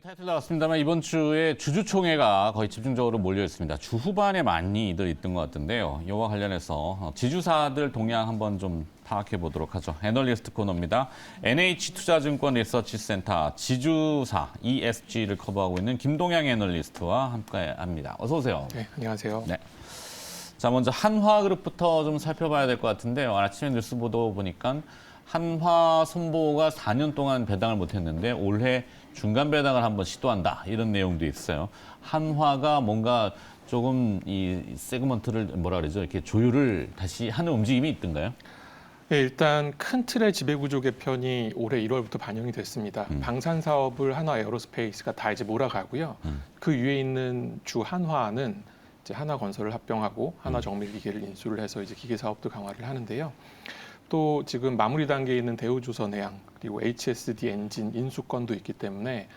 타이틀 나왔습니다만 이번 주에 주주총회가 거의 집중적으로 몰려 있습니다. 주 후반에 많이들 있던 것 같은데요. 이와 관련해서 지주사들 동향 한번 좀 파악해 보도록 하죠. 애널리스트 코너입니다. NH투자증권 리서치센터 지주사 ESG를 커버하고 있는 김동양 애널리스트와 함께합니다. 어서 오세요. 네, 안녕하세요. 네. 자, 먼저 한화그룹부터 좀 살펴봐야 될 것 같은데요. 아침에 뉴스 보도 보니까 한화 손보가 4년 동안 배당을 못했는데 올해 중간 배당을 한번 시도한다 이런 내용도 있어요. 한화가 뭔가 조금 이 세그먼트를 뭐라 그러죠? 이렇게 조율을 다시 하는 움직임이 있던가요? 네, 일단 큰 틀의 지배구조 개편이 올해 1월부터 반영이 됐습니다. 방산 사업을 한화 에어로스페이스가 다 이제 몰아가고요. 그 위에 있는 주 한화는 이제 한화건설을 합병하고 한화정밀기계를 인수를 해서 이제 기계 사업도 강화를 하는데요. 또 지금 마무리 단계에 있는 대우조선해양 그리고 HSD 엔진 인수권도 있기 때문에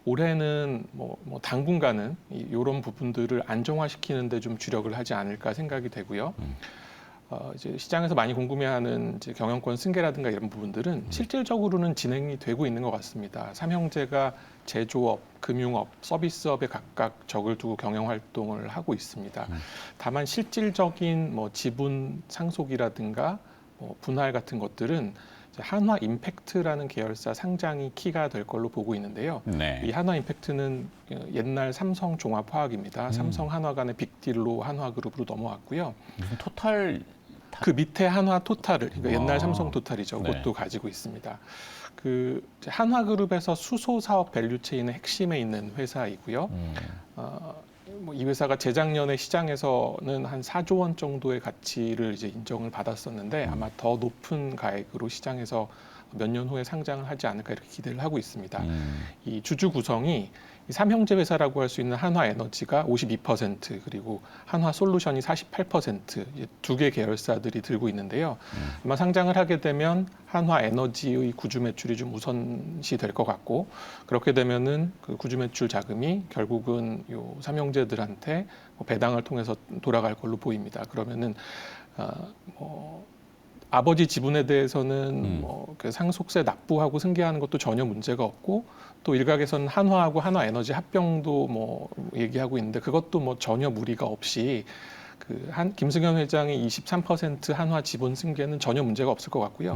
올해는 뭐 당분간은 이런 부분들을 안정화시키는 데 좀 주력을 하지 않을까 생각이 되고요. 이제 시장에서 많이 궁금해하는 이제 경영권 승계라든가 이런 부분들은 실질적으로는 진행이 되고 있는 것 같습니다. 삼형제가 제조업, 금융업, 서비스업에 각각 적을 두고 경영 활동을 하고 있습니다. 다만 실질적인 뭐 지분 상속이라든가 분할 같은 것들은 한화 임팩트라는 계열사 상장이 키가 될 걸로 보고 있는데요. 네. 이 한화 임팩트는 옛날 삼성 종합화학입니다. 삼성 한화 간의 빅딜로 한화그룹으로 넘어왔고요. 무슨 토탈 그 밑에 한화 토탈을, 그러니까 옛날 와. 삼성 토탈이죠. 네. 그것도 가지고 있습니다. 그 한화그룹에서 수소 사업 밸류체인의 핵심에 있는 회사이고요. 이 회사가 재작년에 시장에서는 한 4조 원 정도의 가치를 이제 인정을 받았었는데 아마 더 높은 가액으로 시장에서 몇 년 후에 상장을 하지 않을까 이렇게 기대를 하고 있습니다. 이 주주 구성이 이 삼형제 회사라고 할 수 있는 한화에너지가 52% 그리고 한화솔루션이 48% 두 개 계열사들이 들고 있는데요. 아마 상장을 하게 되면 한화에너지의 구주 매출이 좀 우선시 될 것 같고 그렇게 되면은 그 구주 매출 자금이 결국은 요 삼형제들한테 배당을 통해서 돌아갈 걸로 보입니다. 그러면은 아버지 지분에 대해서는 그 상속세 납부하고 승계하는 것도 전혀 문제가 없고 또 일각에서는 한화하고 한화에너지 합병도 뭐 얘기하고 있는데 그것도 뭐 전혀 무리가 없이 김승현 회장의 23% 한화 지분 승계는 전혀 문제가 없을 것 같고요.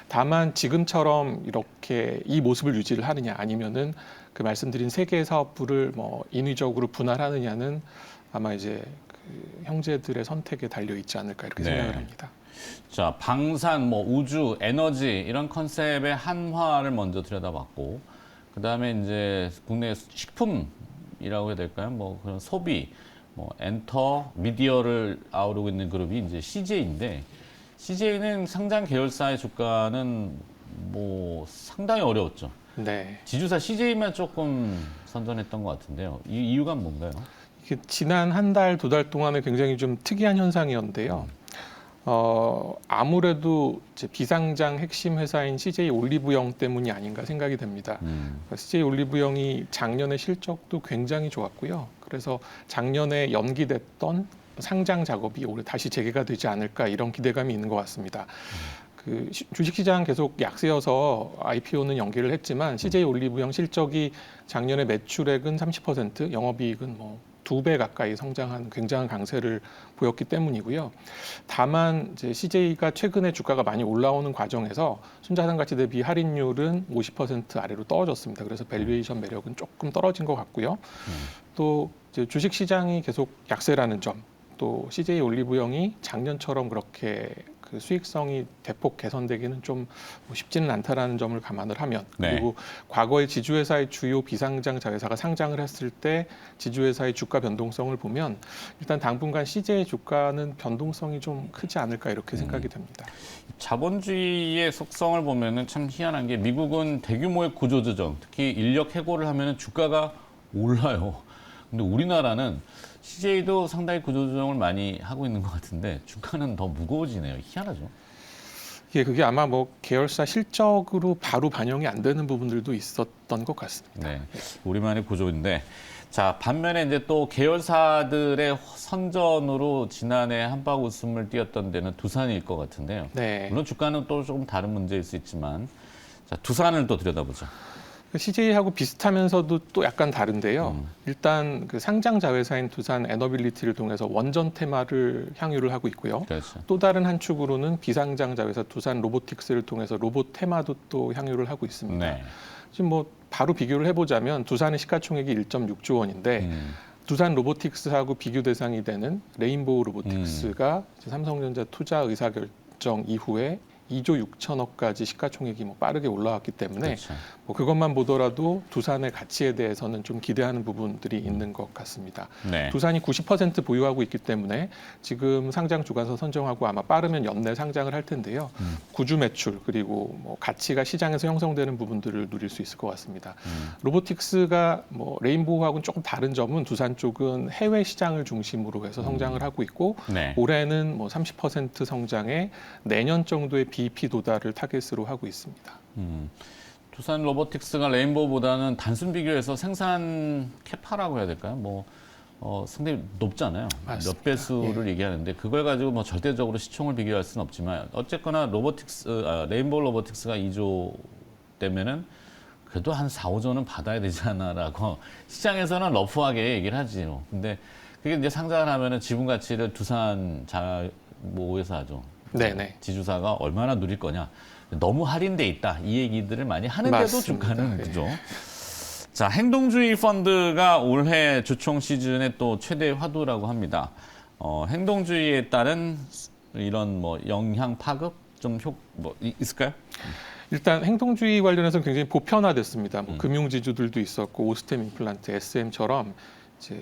다만 지금처럼 이렇게 이 모습을 유지를 하느냐 아니면은 그 말씀드린 세 개의 사업부를 뭐 인위적으로 분할하느냐는 아마 이제 그 형제들의 선택에 달려 있지 않을까 이렇게 생각을 합니다. 자, 방산, 뭐 우주, 에너지 이런 컨셉의 한화를 먼저 들여다봤고, 그 다음에 이제 국내 식품이라고 해야 될까요? 뭐 그런 소비, 뭐 엔터, 미디어를 아우르고 있는 그룹이 이제 CJ인데, CJ는 상장 계열사의 주가는 뭐 상당히 어려웠죠. 네. 지주사 CJ만 조금 선전했던 것 같은데요. 이 이유가 뭔가요? 지난 한 달, 두 달 동안에 굉장히 좀 특이한 현상이었는데요. 아무래도 이제 비상장 핵심 회사인 CJ 올리브영 때문이 아닌가 생각이 됩니다. CJ 올리브영이 작년에 실적도 굉장히 좋았고요. 그래서 작년에 연기됐던 상장 작업이 올해 다시 재개가 되지 않을까 이런 기대감이 있는 것 같습니다. 그 주식시장 계속 약세여서 IPO는 연기를 했지만 CJ 올리브영 실적이 작년에 매출액은 30%, 영업이익은 뭐 2배 가까이 성장한 굉장한 강세를 보였기 때문이고요. 다만 이제 CJ가 최근에 주가가 많이 올라오는 과정에서 순자산 가치 대비 할인율은 50% 아래로 떨어졌습니다. 그래서 밸류에이션 매력은 조금 떨어진 것 같고요. 또 이제 주식 시장이 계속 약세라는 점, 또 CJ 올리브영이 작년처럼 그렇게 그 수익성이 대폭 개선되기는 좀 쉽지는 않다라는 점을 감안을 하면 그리고 과거에 지주회사의 주요 비상장 자회사가 상장을 했을 때 지주회사의 주가 변동성을 보면 일단 당분간 CJ의 주가는 변동성이 좀 크지 않을까 이렇게 생각이 됩니다. 자본주의의 속성을 보면은 참 희한한 게 미국은 대규모의 구조조정, 특히 인력 해고를 하면은 주가가 올라요. 근데 우리나라는 CJ도 상당히 구조조정을 많이 하고 있는 것 같은데 주가는 더 무거워지네요. 희한하죠. 예, 그게 아마 뭐 계열사 실적으로 바로 반영이 안 되는 부분들도 있었던 것 같습니다. 네, 우리만의 구조인데 자 반면에 이제 또 계열사들의 선전으로 지난해 한박 웃음을 띄었던 데는 두산일 것 같은데요. 네. 물론 주가는 또 조금 다른 문제일 수 있지만 자 두산을 또 들여다보죠. CJ하고 비슷하면서도 또 약간 다른데요. 일단 그 상장 자회사인 두산 에너빌리티를 통해서 원전 테마를 향유를 하고 있고요. 그렇죠. 또 다른 한 축으로는 비상장 자회사 두산 로보틱스를 통해서 로봇 테마도 또 향유를 하고 있습니다. 네. 지금 뭐 바로 비교를 해보자면 두산의 시가총액이 1.6조 원인데 두산 로보틱스하고 비교 대상이 되는 레인보우 로보틱스가 이제 삼성전자 투자 의사결정 이후에 2조 6천억까지 시가총액이 뭐 빠르게 올라왔기 때문에 그렇죠. 뭐 그것만 보더라도 두산의 가치에 대해서는 좀 기대하는 부분들이 있는 것 같습니다. 네. 두산이 90% 보유하고 있기 때문에 지금 상장 주관서 선정하고 아마 빠르면 연내 상장을 할 텐데요. 구주 매출 그리고 뭐 가치가 시장에서 형성되는 부분들을 누릴 수 있을 것 같습니다. 로보틱스가 뭐 레인보우하고는 조금 다른 점은 두산 쪽은 해외 시장을 중심으로 해서 성장을 하고 있고 네. 올해는 뭐 30% 성장에 내년 정도의 BEP 도달을 타겟으로 하고 있습니다. 두산 로보틱스가 레인보우보다는 단순 비교해서 생산 캐파라고 해야 될까요? 상당히 높잖아요. 맞습니다. 몇 배수를 얘기하는데 그걸 가지고 뭐 절대적으로 시총을 비교할 수는 없지만 어쨌거나 레인보우 로보틱스가 2조 되면은 그래도 한 4, 5조는 받아야 되지 않나라고 시장에서는 러프하게 얘기를 하지. 근데 그게 이제 상장을 하면은 지분 가치를 두산 모에서 하죠. 네네. 지주사가 얼마나 누릴 거냐. 너무 할인돼 있다. 이 얘기들을 많이 하는데도 맞습니다. 주가는 네. 그죠. 자, 행동주의 펀드가 올해 주총 시즌의 또 최대 화두라고 합니다. 행동주의에 따른 이런 뭐 영향 파급 좀 있을까요? 일단 행동주의 관련해서 굉장히 보편화됐습니다. 뭐 금융지주들도 있었고 오스템 임플란트, SM처럼 이제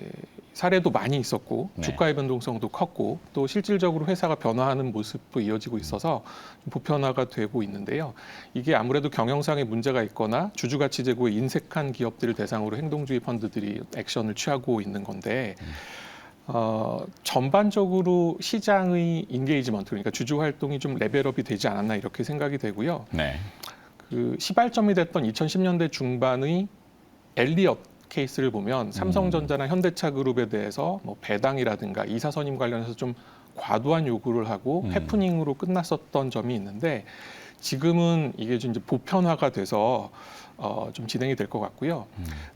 사례도 많이 있었고 네. 주가의 변동성도 컸고 또 실질적으로 회사가 변화하는 모습도 이어지고 있어서 좀 보편화가 되고 있는데요. 이게 아무래도 경영상의 문제가 있거나 주주가치 제고에 인색한 기업들을 대상으로 행동주의 펀드들이 액션을 취하고 있는 건데 전반적으로 시장의 인게이지먼트 그러니까 주주 활동이 좀 레벨업이 되지 않았나 이렇게 생각이 되고요. 네. 그 시발점이 됐던 2010년대 중반의 엘리엇 케이스를 보면 삼성전자나 현대차 그룹에 대해서 뭐 배당이라든가 이사 선임 관련해서 좀 과도한 요구를 하고 해프닝으로 끝났었던 점이 있는데 지금은 이게 좀 이제 보편화가 돼서 좀 진행이 될 것 같고요.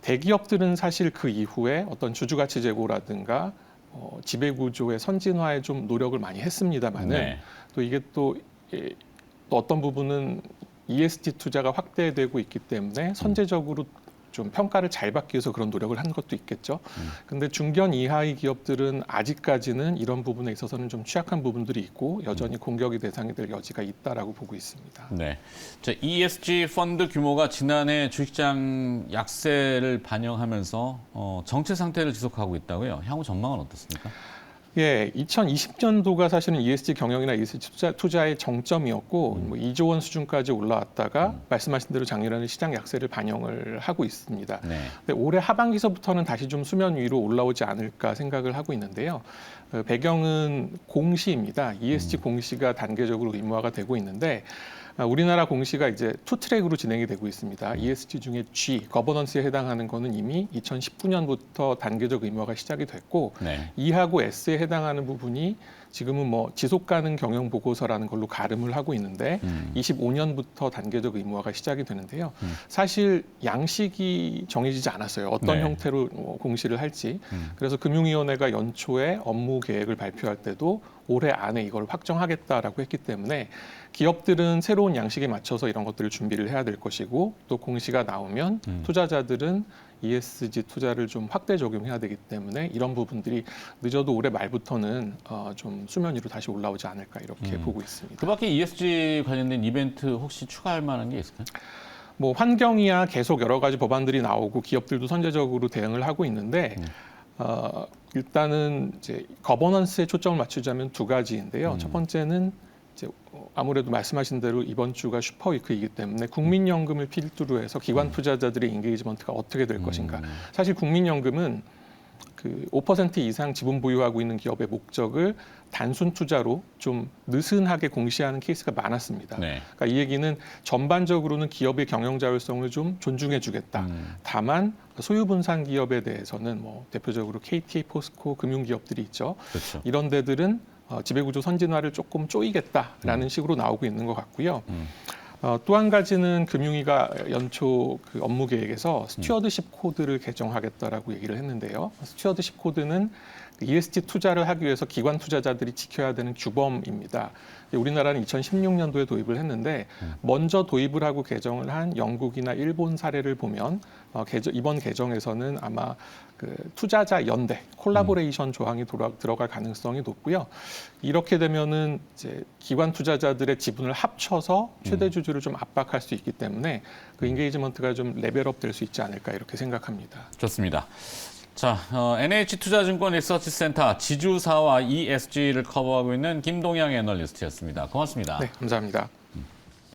대기업들은 사실 그 이후에 어떤 주주가치 제고라든가 지배구조의 선진화에 좀 노력을 많이 했습니다만은 네. 또 이게 또 어떤 부분은 ESG 투자가 확대되고 있기 때문에 선제적으로 좀 평가를 잘 받기 위해서 그런 노력을 한 것도 있겠죠. 근데 중견 이하의 기업들은 아직까지는 이런 부분에 있어서는 좀 취약한 부분들이 있고 여전히 공격의 대상이 될 여지가 있다라고 보고 있습니다. 네. 자, ESG 펀드 규모가 지난해 주식시장 약세를 반영하면서 정체 상태를 지속하고 있다고요. 향후 전망은 어떻습니까? 예, 2020년도가 사실은 ESG 경영이나 ESG 투자의 정점이었고 뭐 2조 원 수준까지 올라왔다가 말씀하신 대로 작년에는 시장 약세를 반영을 하고 있습니다. 네. 근데 올해 하반기서부터는 다시 좀 수면 위로 올라오지 않을까 생각을 하고 있는데요. 배경은 공시입니다. ESG 공시가 단계적으로 의무화가 되고 있는데 우리나라 공시가 이제 투 트랙으로 진행이 되고 있습니다. ESG 중에 G, 거버넌스에 해당하는 거는 이미 2019년부터 단계적 의무화가 시작이 됐고 네. E하고 S에 해당하는 부분이 지금은 뭐 지속 가능 경영 보고서라는 걸로 가름을 하고 있는데 25년부터 단계적 의무화가 시작이 되는데요. 사실 양식이 정해지지 않았어요. 어떤 네. 형태로 공시를 할지. 그래서 금융위원회가 연초에 업무 계획을 발표할 때도 올해 안에 이걸 확정하겠다라고 했기 때문에 기업들은 새로운 양식에 맞춰서 이런 것들을 준비를 해야 될 것이고 또 공시가 나오면 투자자들은 ESG 투자를 좀 확대 적용해야 되기 때문에 이런 부분들이 늦어도 올해 말부터는 좀 수면 위로 다시 올라오지 않을까 이렇게 보고 있습니다. 그 밖에 ESG 관련된 이벤트 혹시 추가할 만한 게 있을까요? 뭐 환경이야 계속 여러 가지 법안들이 나오고 기업들도 선제적으로 대응을 하고 있는데 일단은 이제 거버넌스에 초점을 맞추자면 두 가지인데요. 첫 번째는 이제 아무래도 말씀하신 대로 이번 주가 슈퍼위크이기 때문에 국민연금을 필두로 해서 기관 투자자들의 인게이지먼트가 어떻게 될 것인가. 사실 국민연금은 그 5% 이상 지분 보유하고 있는 기업의 목적을 단순 투자로 좀 느슨하게 공시하는 케이스가 많았습니다. 네. 그러니까 이 얘기는 전반적으로는 기업의 경영 자율성을 좀 존중해주겠다. 다만 소유 분산 기업에 대해서는 뭐 대표적으로 KTA, 포스코 금융기업들이 있죠. 그렇죠. 이런 데들은 지배구조 선진화를 조금 쪼이겠다라는 식으로 나오고 있는 것 같고요. 또 한 가지는 금융위가 연초 그 업무 계획에서 스튜어드십 코드를 개정하겠다라고 얘기를 했는데요. 스튜어드십 코드는 ESG 투자를 하기 위해서 기관 투자자들이 지켜야 되는 규범입니다. 우리나라는 2016년도에 도입을 했는데 먼저 도입을 하고 개정을 한 영국이나 일본 사례를 보면 이번 개정에서는 아마 그 투자자 연대 콜라보레이션 조항이 들어갈 가능성이 높고요. 이렇게 되면은 이제 기관 투자자들의 지분을 합쳐서 최대 주주를 좀 압박할 수 있기 때문에 그 인게이지먼트가 좀 레벨업 될 수 있지 않을까 이렇게 생각합니다. 좋습니다. 자, NH투자증권 리서치센터 지주사와 ESG를 커버하고 있는 김동영 애널리스트였습니다. 고맙습니다. 네, 감사합니다.